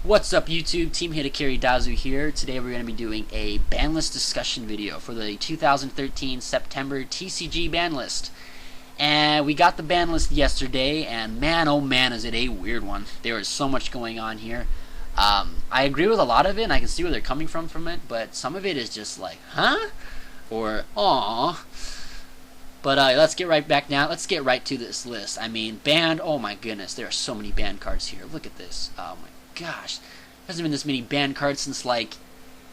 What's up YouTube, Team Hitokiri Dazu here. Today we're going to be doing a ban list discussion video for the 2013 September TCG ban list. And we got the ban list yesterday, and man oh man is it a weird one. There is so much going on here. I agree with a lot of it, and I can see where they're coming from it, but some of it is just like, huh? Or, aww. But let's get right back now. Let's get right to this list. I mean, banned, oh my goodness, there are so many banned cards here. Look at this. Oh my gosh. There hasn't been this many banned cards since, like,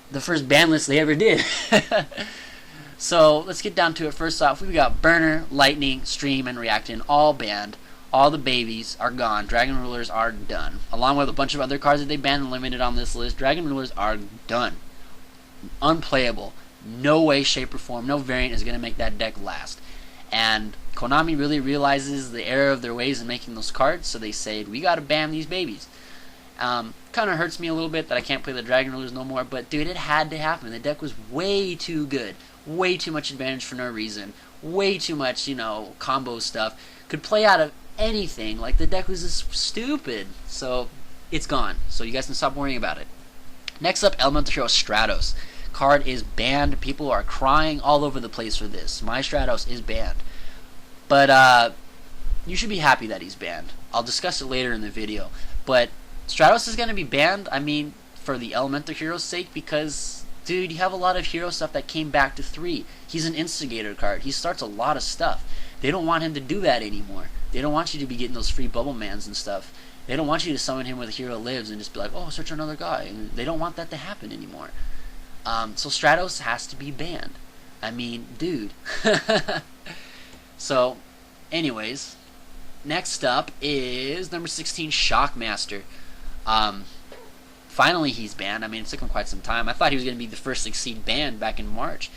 the first ban list they ever did. So, let's get down to it. First off, we've got Burner, Lightning, Stream, and Reactin all banned. All the babies are gone. Dragon Rulers are done. Along with a bunch of other cards that they banned and limited on this list, Dragon Rulers are done. Unplayable. No way, shape, or form, no variant is going to make that deck last. And Konami really realizes the error of their ways in making those cards, so they say, we gotta ban these babies. Kind of hurts me a little bit that I can't play the Dragon Rulers no more, but dude, it had to happen. The deck was way too good. Way too much advantage for no reason. Way too much, you know, combo stuff. Could play out of anything. Like, the deck was just stupid. So, it's gone. So you guys can stop worrying about it. Next up, Elemental Hero STRATOS. Card is banned. People are crying all over the place for this. My STRATOS is banned. But you should be happy that he's banned. I'll discuss it later in the video. But STRATOS is going to be banned, I mean, for the Elemental Hero's sake, because, dude, you have a lot of hero stuff that came back to 3. He's an instigator card. He starts a lot of stuff. They don't want him to do that anymore. They don't want you to be getting those free bubble mans and stuff. They don't want you to summon him with Hero Lives and just be like, oh, search another guy. And they don't want that to happen anymore. So STRATOS has to be banned. I mean, dude. So, anyways, next up is number 16, Shockmaster. Finally he's banned. I mean, it took him quite some time. I thought he was going to be the first Succeed banned back in March.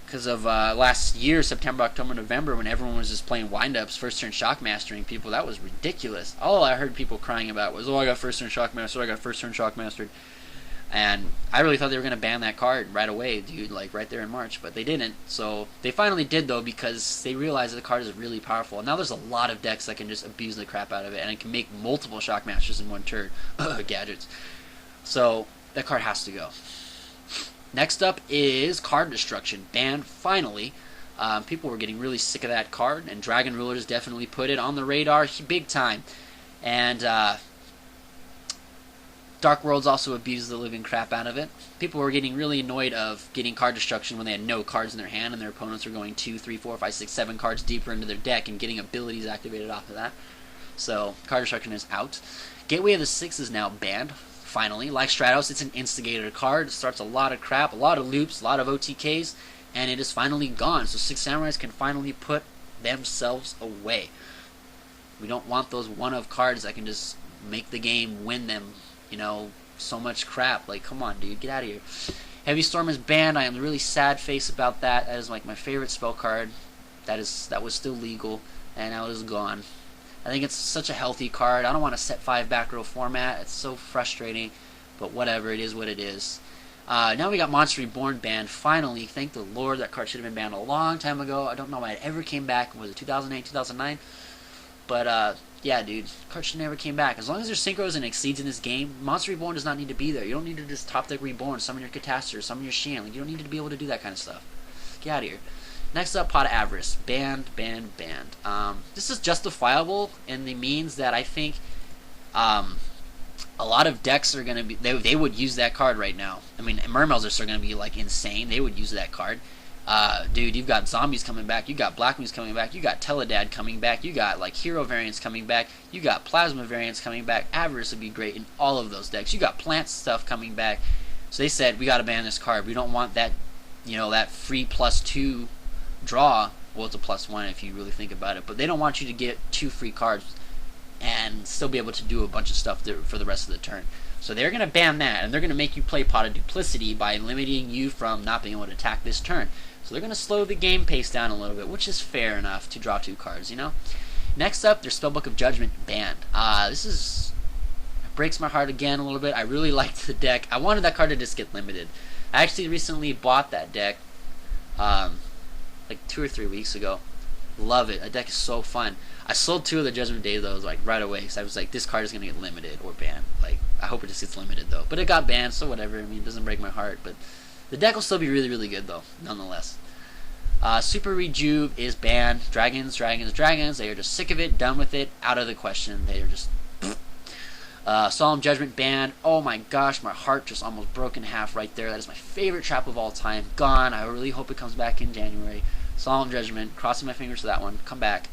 Because of last year, September, October, November, when everyone was just playing wind-ups, first turn Shockmastering people. That was ridiculous. All I heard people crying about was, oh, I got first turn Shockmaster, I got first turn Shockmastered. And I really thought they were going to ban that card right away, dude, like right there in March, but they didn't. So they finally did, though, because they realized that the card is really powerful. And now there's a lot of decks that can just abuse the crap out of it, and it can make multiple Shockmasters in one turn. Gadgets. So that card has to go. Next up is Card Destruction. Banned, finally. People were getting really sick of that card, and Dragon Rulers definitely put it on the radar big time. And Dark Worlds also abused the living crap out of it. People were getting really annoyed of getting Card Destruction when they had no cards in their hand and their opponents were going 2, 3, 4, 5, 6, 7 cards deeper into their deck and getting abilities activated off of that. So, Card Destruction is out. Gateway of the Six is now banned, finally. Like STRATOS, it's an instigator card. It starts a lot of crap, a lot of loops, a lot of OTKs, and it is finally gone. So 6 Samurais can finally put themselves away. We don't want those one-of cards that can just make the game win them. You know, so much crap. Like, come on, dude, get out of here. Heavy Storm is banned. I am really sad face about that. That is like my favorite spell card. That was still legal, and now it is gone. I think it's such a healthy card. I don't want a set 5 back row format. It's so frustrating, but whatever. It is what it is. Now we got Monster Reborn banned. Finally, thank the Lord. That card should have been banned a long time ago. I don't know why it ever came back. Was it 2008, 2009? But yeah, dude, card should never came back. As long as there's synchros and exceeds in this game, Monster Reborn does not need to be there. You don't need to just top deck Reborn, summon your Catastrophe, summon your Shan. Like, you don't need to be able to do that kind of stuff. Get out of here. Next up, Pot of Avarice. Banned, banned, banned. This is justifiable in the means that I think a lot of decks are going to be... They would use that card right now. I mean, Mermails are still going to be, like, insane. They would use that card. Dude, you've got zombies coming back, you got Black Wings coming back, you got Teledad coming back, you got like hero variants coming back, you got plasma variants coming back. Avarice would be great in all of those decks. You got plant stuff coming back. So they said, we gotta ban this card. We don't want that, you know, that free +2 draw. Well, it's a +1 if you really think about it, but they don't want you to get 2 free cards and still be able to do a bunch of stuff for the rest of the turn. So they're going to ban that, and they're going to make you play Pot of Duplicity by limiting you from not being able to attack this turn. So they're going to slow the game pace down a little bit, which is fair enough to draw 2 cards, you know? Next up, their Spellbook of Judgment banned. This breaks my heart again a little bit. I really liked the deck. I wanted that card to just get limited. I actually recently bought that deck like 2 or 3 weeks ago. Love it. A deck is so fun. I sold 2 of the Judgment Day those like right away because I was like, this card is gonna get limited or banned. Like, I hope it just gets limited though. But it got banned, so whatever. I mean, it doesn't break my heart. But the deck will still be really, really good though, nonetheless. Super Rejuve is banned. Dragons. They are just sick of it, done with it, out of the question. They are just. Solemn Judgment banned. Oh my gosh, my heart just almost broke in half right there. That is my favorite trap of all time. Gone. I really hope it comes back in January. Solemn Judgment. Crossing my fingers for that one. Come back.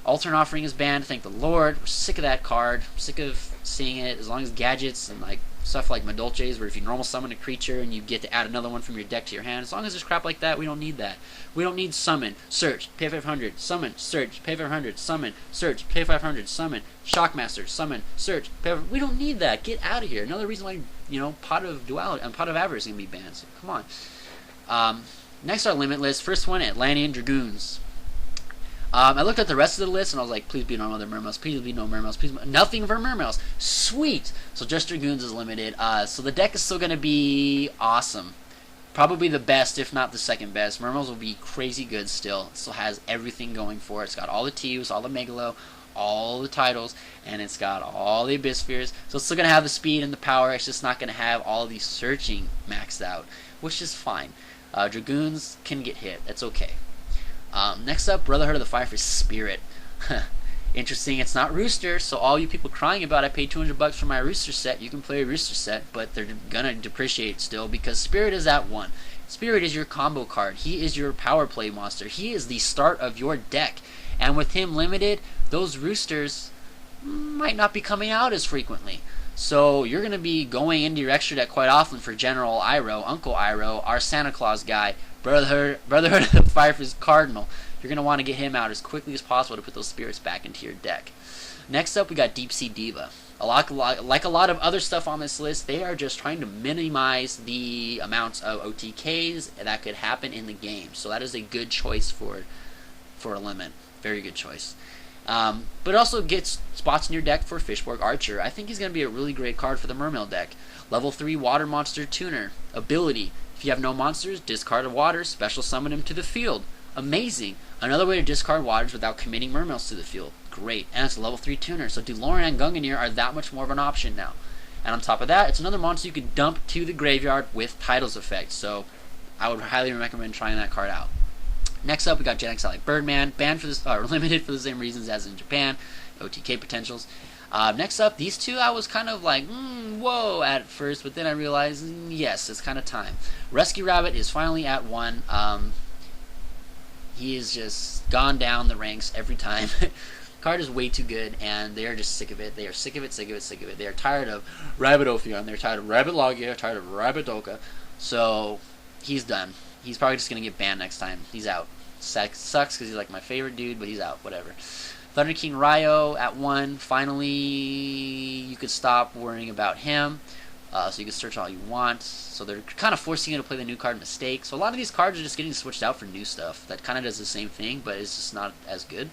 Alternate Offering is banned. Thank the Lord. We're sick of that card. We're sick of seeing it. As long as gadgets and like stuff like Madolches, where if you normal summon a creature and you get to add another one from your deck to your hand, as long as there's crap like that, we don't need that. We don't need summon, search, pay 500, summon, search, pay 500, summon, search, pay 500, summon, Shockmaster, summon, search, pay 500. We don't need that. Get out of here. Another reason why, you know, Pot of Duality and Pot of Avarice is gonna be banned. So come on. Next are Limitless. First one, Atlantean Dragoons. I looked at the rest of the list and I was like, please be no other Mermails, please be no Mermails, please nothing for Mermails. Sweet! So just Dragoons is limited. So the deck is still going to be awesome. Probably the best, if not the second best. Mermails will be crazy good still. It still has everything going for it. It's got all the Tus, all the Megalo, all the titles, and it's got all the Abyss Spheres. So it's still going to have the speed and the power. It's just not going to have all the searching maxed out, which is fine. Dragoons can get hit. That's okay. Next up, Brotherhood of the Fire for Spirit. Interesting, it's not Rooster, so all you people crying about I paid $200 for my Rooster set, you can play a Rooster set, but they're gonna depreciate still because Spirit is at 1. Spirit is your combo card. He is your power play monster. He is the start of your deck. And with him limited, those Roosters might not be coming out as frequently. So you're going to be going into your extra deck quite often for General Iroh, Uncle Iroh, our Santa Claus guy, Brotherhood of the Fire for Cardinal. You're going to want to get him out as quickly as possible to put those spirits back into your deck. Next up, we got Deep Sea Diva. Like a lot of other stuff on this list, they are just trying to minimize the amounts of OTKs that could happen in the game. So that is a good choice for a limit. Very good choice. But it also gets spots in your deck for Fishborg Archer. I think he's going to be a really great card for the Mermail deck. Level 3 Water Monster Tuner. Ability. If you have no monsters, discard a water, special summon him to the field. Amazing. Another way to discard waters without committing Mermails to the field. Great. And it's a level 3 tuner, so Duloran and Gungnir are that much more of an option now. And on top of that, it's another monster you could dump to the graveyard with Titles effect. So I would highly recommend trying that card out. Next up, we got GENEX like BIRDMAN, banned for this, limited for the same reasons as in Japan, OTK potentials. Next up, these two I was kind of like, whoa at first, but then I realized, yes, it's kind of time. Rescue Rabbit is finally at 1. He is just gone down the ranks every time. Card is way too good, and they are just sick of it. They are sick of it, sick of it, sick of it. They are tired of Rabbitophion. They're tired of Rabbit Logia, tired of Rabbidoka. So he's done. He's probably just going to get banned next time. He's out. Sucks because he's like my favorite dude, but he's out. Whatever. Thunder King Ryo at 1. Finally, you could stop worrying about him. So you can search all you want. So they're kind of forcing you to play the new card Mistake. So a lot of these cards are just getting switched out for new stuff that kind of does the same thing, but it's just not as good.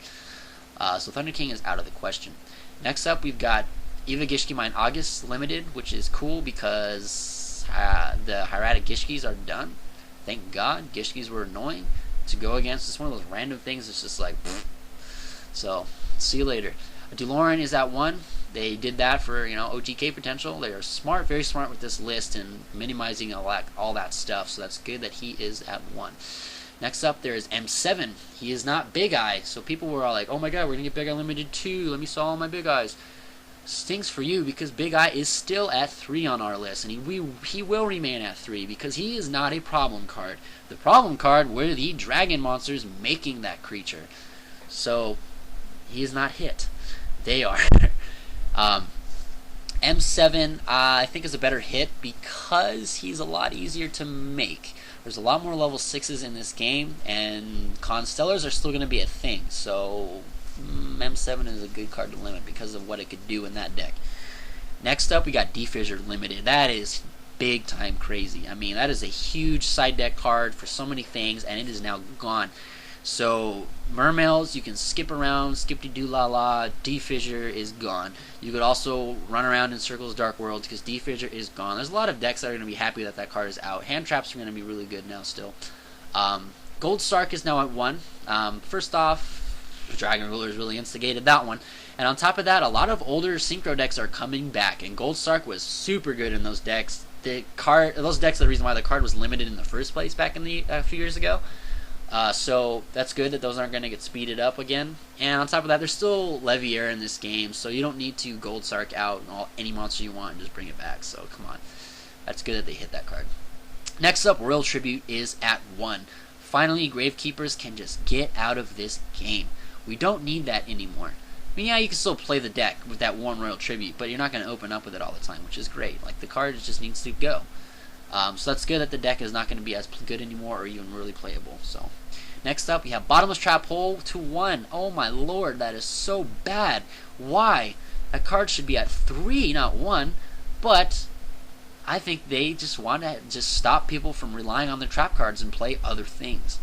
So Thunder King is out of the question. Next up, we've got Eva Gishki Mine August Limited, which is cool because the Hieratic Gishkis are done. Thank God. Gishkis were annoying to go against. It's one of those random things that's just like, pfft. So, see you later. Duloran is at 1. They did that for, OTK potential. They are smart, very smart with this list and minimizing all that stuff. So that's good that he is at 1. Next up, there is M7. He is not Big Eye. So people were all like, oh my god, we're going to get Big Eye Limited too. Let me sell all my Big Eyes. Stinks for you because Big Eye is still at 3 on our list. And he will remain at 3 because he is not a problem card. The problem card were the dragon monsters making that creature. So, he is not hit. They are. M7, I think, is a better hit because he's a lot easier to make. There's a lot more level 6s in this game, and Constellars are still going to be a thing. So, M7 is a good card to limit because of what it could do in that deck. Next up, we got D-Fissure Limited. That is big time crazy. I mean, that is a huge side deck card for so many things, and it is now gone. So, Mermails, you can skip around, skip-de-doo-la-la, D-Fissure is gone. You could also run around in Circles Dark Worlds because D-Fissure is gone. There's a lot of decks that are going to be happy that that card is out. Hand Traps are going to be really good now still. Gold Sark is now at 1. First off, Dragon Rulers really instigated that one. And on top of that, a lot of older Synchro decks are coming back, and Gold Sark was super good in those decks. Those decks are the reason why the card was limited in the first place back in the a few years ago. So that's good that those aren't going to get speeded up again. And on top of that, there's still Leviair in this game, so you don't need to Gold Sark out any monster you want and just bring it back. So come on, that's good that they hit that card. Next up, Royal Tribute is at 1. Finally, Gravekeepers can just get out of this game. We don't need that anymore. I mean, yeah, you can still play the deck with that 1 Royal Tribute, but you're not going to open up with it all the time, which is great. Like, the card just needs to go. So that's good that the deck is not going to be as good anymore or even really playable. So next up, we have Bottomless Trap Hole to 1. Oh my lord, that is so bad. Why? That card should be at 3, not 1. But I think they just want to just stop people from relying on their trap cards and play other things.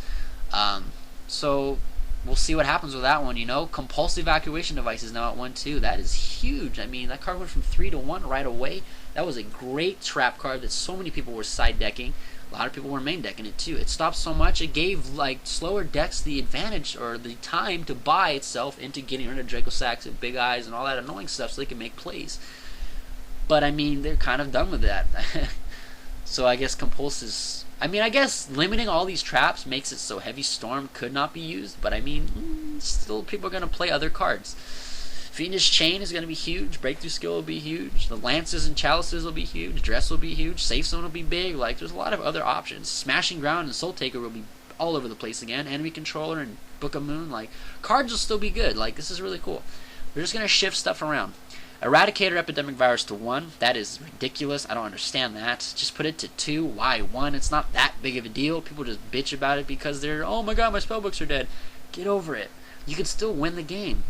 So we'll see what happens with that one, you know. Compulsive Evacuation Device is now at 1 too. That is huge. I mean, that card went from 3 to 1 right away. That was a great trap card that so many people were side decking. A lot of people were main decking it too. It stopped so much, it gave like slower decks the advantage or the time to buy itself into getting rid of Draco Sacks and Big Eyes and all that annoying stuff so they can make plays. But I mean, they're kind of done with that. So I guess Compulses, I mean, I guess limiting all these traps makes it so Heavy Storm could not be used, but I mean, still people are going to play other cards. Fiendish Chain is going to be huge. Breakthrough Skill will be huge. The Lances and Chalices will be huge. Dress will be huge. Safe Zone will be big. Like, there's a lot of other options. Smashing Ground and Soul Taker will be all over the place again. Enemy Controller and Book of Moon. Like, cards will still be good. Like, this is really cool. They're just going to shift stuff around. Eradicator Epidemic Virus to 1. That is ridiculous. I don't understand that. Just put it to 2. Why 1? It's not that big of a deal. People just bitch about it because they're, oh my god, my spellbooks are dead. Get over it. You can still win the game.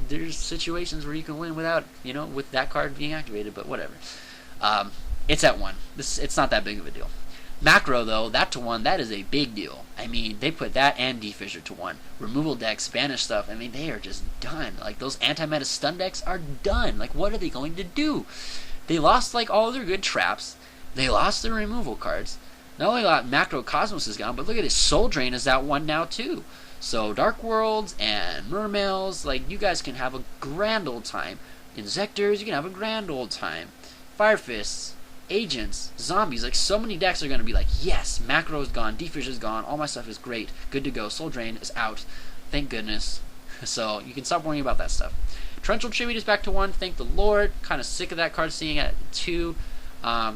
There's situations where you can win without, you know, with that card being activated, but whatever. It's at 1. It's not that big of a deal. Macro, though, that to 1, that is a big deal. I mean, they put that and D-Fissure to 1. Removal decks, Spanish stuff, I mean, they are just done. Like, those anti-meta stun decks are done. Like, what are they going to do? They lost, like, all their good traps. They lost their removal cards. Not only that, Macro Cosmos is gone, but look at it, Soul Drain is at 1 now, too. So, Dark Worlds and Mermails, like, you guys can have a grand old time. Insectors, you can have a grand old time. Fire Fists, Agents, Zombies, like, so many decks are going to be like, yes, Macro is gone, D-Fissure is gone, all my stuff is great, good to go, Soul Drain is out, thank goodness. So, you can stop worrying about that stuff. Torrential Tribute is back to 1, thank the Lord, kind of sick of that card seeing at 2.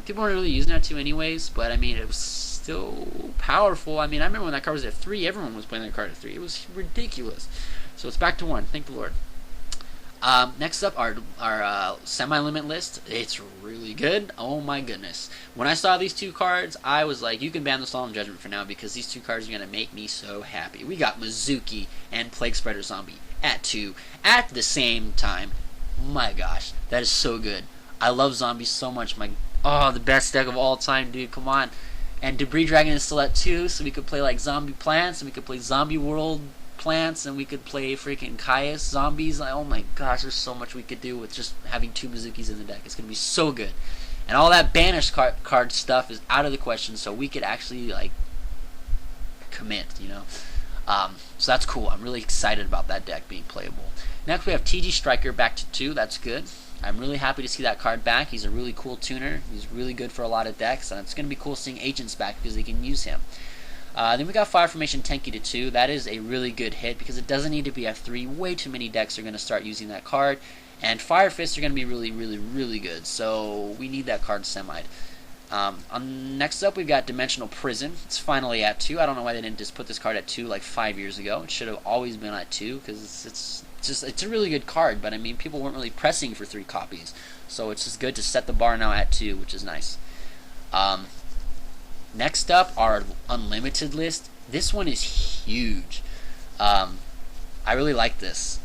People weren't really using that 2 anyways, but, I mean, it was still powerful. I mean, I remember when that card was at 3, everyone was playing that card at 3. It was ridiculous. So it's back to 1. Thank the Lord. Next up, our semi-limit list. It's really good. Oh my goodness. When I saw these 2 cards, I was like, you can ban the Solemn Judgment for now because these 2 cards are going to make me so happy. We got Mizuki and PLAGUESPREADER Zombie at 2 at the same time. My gosh, that is so good. I love zombies so much. The best deck of all time, dude. Come on. And Debris Dragon is still at 2, so we could play like Zombie Plants, and we could play Zombie World Plants, and we could play freaking Caius Zombies. Like, oh my gosh, there's so much we could do with just having 2 Mizukis in the deck. It's going to be so good. And all that banished card stuff is out of the question, so we could actually, like, commit, you know. So that's cool. I'm really excited about that deck being playable. Next, we have TG Striker back to 2. That's good. I'm really happy to see that card back. He's a really cool tuner. He's really good for a lot of decks, and it's going to be cool seeing Agents back because they can use him. Then we got Fire Formation Tenki to 2. That is a really good hit because it doesn't need to be F3. Way too many decks are going to start using that card, and Fire Fists are going to be really, really, really good. So we need that card semied. Next up, we've got Dimensional Prison. It's finally at 2. I don't know why they didn't just put this card at 2 like 5 years ago. It should have always been at 2 because it's a really good card, but I mean, people weren't really pressing for 3 copies, so it's just good to set the bar now at 2, which is nice. Next up, our Unlimited list. This one is huge. I really like this.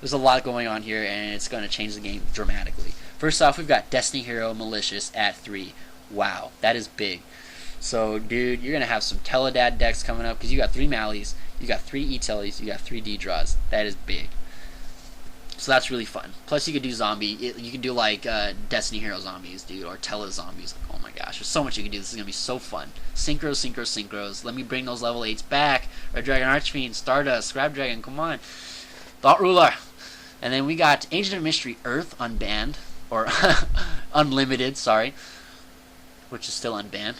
There's a lot going on here, and it's going to change the game dramatically. First off, we've got Destiny Hero Malicious at 3. Wow, that is big. So, dude, you're going to have some Teledad decks coming up because you got 3 Mallies, you got 3 E-Teles, you got 3 D-Draws. That is big. So that's really fun. Plus, you could do zombie. You could do like Destiny Hero zombies, dude, or Tele zombies. Like, oh my gosh, there's so much you can do. This is going to be so fun. Synchros, synchros, synchros. Let me bring those level 8s back. Red Dragon Archfiend, Stardust, Scrap Dragon, come on. Thought Ruler. And then we got Agent of Mystery Earth unbanned. Or unlimited, sorry. Which is still unbanned.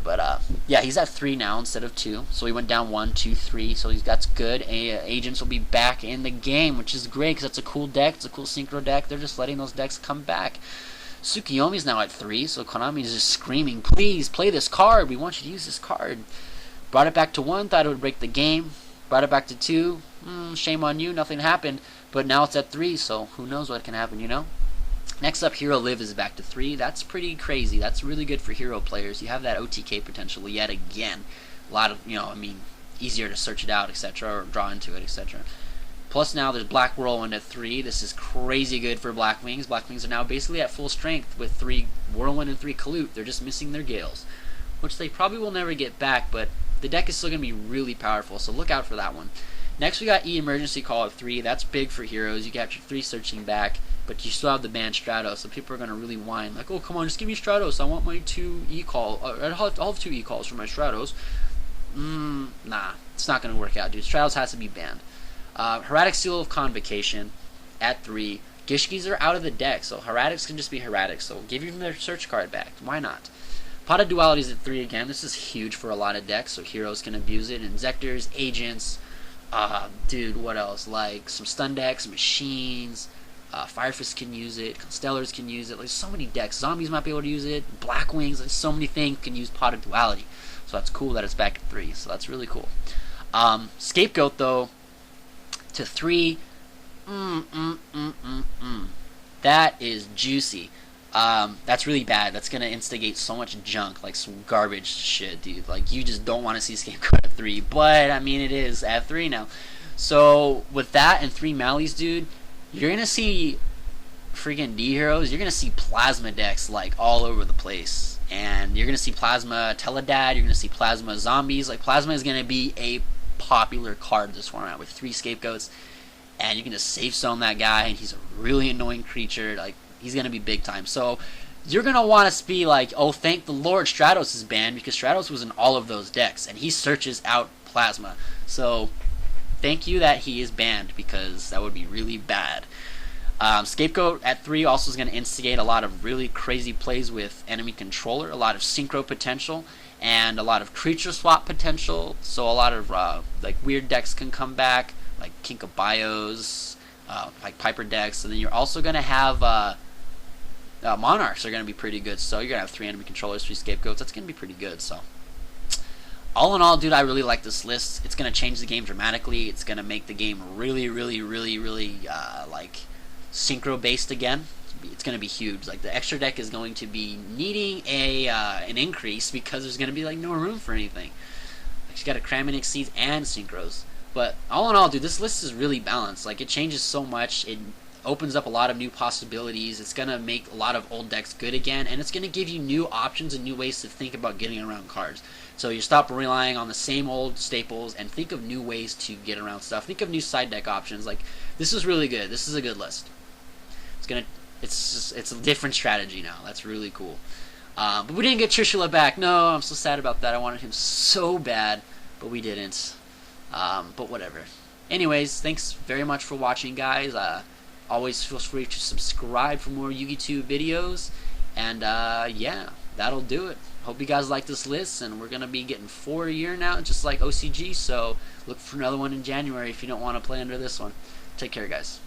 But yeah, he's at 3 now instead of 2. So he went down 1, 2, 3. So that's good. Agents will be back in the game, which is great because that's a cool deck. It's a cool synchro deck. They're just letting those decks come back. Tsukuyomi's now at 3, so Konami's just screaming, please play this card. We want you to use this card. Brought it back to 1, thought it would break the game. Brought it back to 2. Shame on you, nothing happened. But now it's at 3, so who knows what can happen, you know? Next up, Hero Live is back to 3. That's pretty crazy. That's really good for hero players. You have that OTK potential yet again. A lot of, you know, I mean, easier to search it out, etc., or draw into it, etc. Plus now there's Black Whirlwind at 3. This is crazy good for Black Wings. Black Wings are now basically at full strength with 3 Whirlwind and 3 Kalute. They're just missing their Gales, which they probably will never get back, but the deck is still going to be really powerful, so look out for that one. Next we got Emergency Call at 3. That's big for heroes. You capture 3 searching back, but you still have the banned Stratos, so people are going to really whine, like, oh, come on, just give me Stratos. I want my 2 E-Call. I'll have 2 E-Calls for my Stratos. Nah, it's not going to work out, dude. Stratos has to be banned. Heradic Seal of Convocation at 3. Gishkis are out of the deck, so Heretics can just be Heretics, so give them their search card back. Why not? Pot of Duality is at 3 again. This is huge for a lot of decks, so heroes can abuse it. Inzectors, Agents, dude, what else? Like, some stun decks, Machines, Fire Fist can use it, Constellars can use it. Like, so many decks. Zombies might be able to use it, Black Wings, like, so many things can use Pot of Duality. So that's cool that it's back at 3, so that's really cool. Scapegoat, though, to 3. That is juicy. That's really bad. That's gonna instigate so much junk, like some garbage shit, dude. Like, you just don't want to see Scapegoat at 3, but I mean, it is at 3 now. So with that and 3 Mallies, dude, you're gonna see freaking D heroes. You're gonna see plasma decks like all over the place, and you're gonna see plasma Teledad. You're gonna see plasma zombies. Like, plasma is gonna be a popular card this format with 3 Scapegoats, and you can just safe zone that guy, and he's a really annoying creature. Like, he's gonna be big time. So you're gonna want to be like, oh, thank the Lord Stratos is banned, because Stratos was in all of those decks, and he searches out plasma. So thank you that he is banned, because that would be really bad. Scapegoat at 3 also is going to instigate a lot of really crazy plays with enemy controller, a lot of synchro potential, and a lot of creature swap potential. So a lot of like weird decks can come back, like Kinkabios, like Piper decks. And then you're also going to have Monarchs are going to be pretty good. So you're going to have 3 enemy controllers, 3 Scapegoats. That's going to be pretty good. So all in all, dude, I really like this list. It's going to change the game dramatically. It's going to make the game really, like synchro based again. It's going to be huge. Like, the extra deck is going to be needing an increase, because there's going to be like no room for anything. Like, you got to cram in Exceeds and synchros. But all in all, dude, this list is really balanced. Like, it changes so much. It opens up a lot of new possibilities. It's going to make a lot of old decks good again, and it's going to give you new options and new ways to think about getting around cards. So you stop relying on the same old staples and think of new ways to get around stuff. Think of new side deck options. Like, this is really good. This is a good list. It's a different strategy now. That's really cool. But we didn't get Trishula back. No, I'm so sad about that. I wanted him so bad, but we didn't. But whatever. Anyways, thanks very much for watching, guys. Always feel free to subscribe for more Yu-Gi 2 videos. And yeah, that'll do it. Hope you guys like this list, and we're going to be getting 4 a year now, just like OCG. So look for another one in January if you don't want to play under this one. Take care, guys.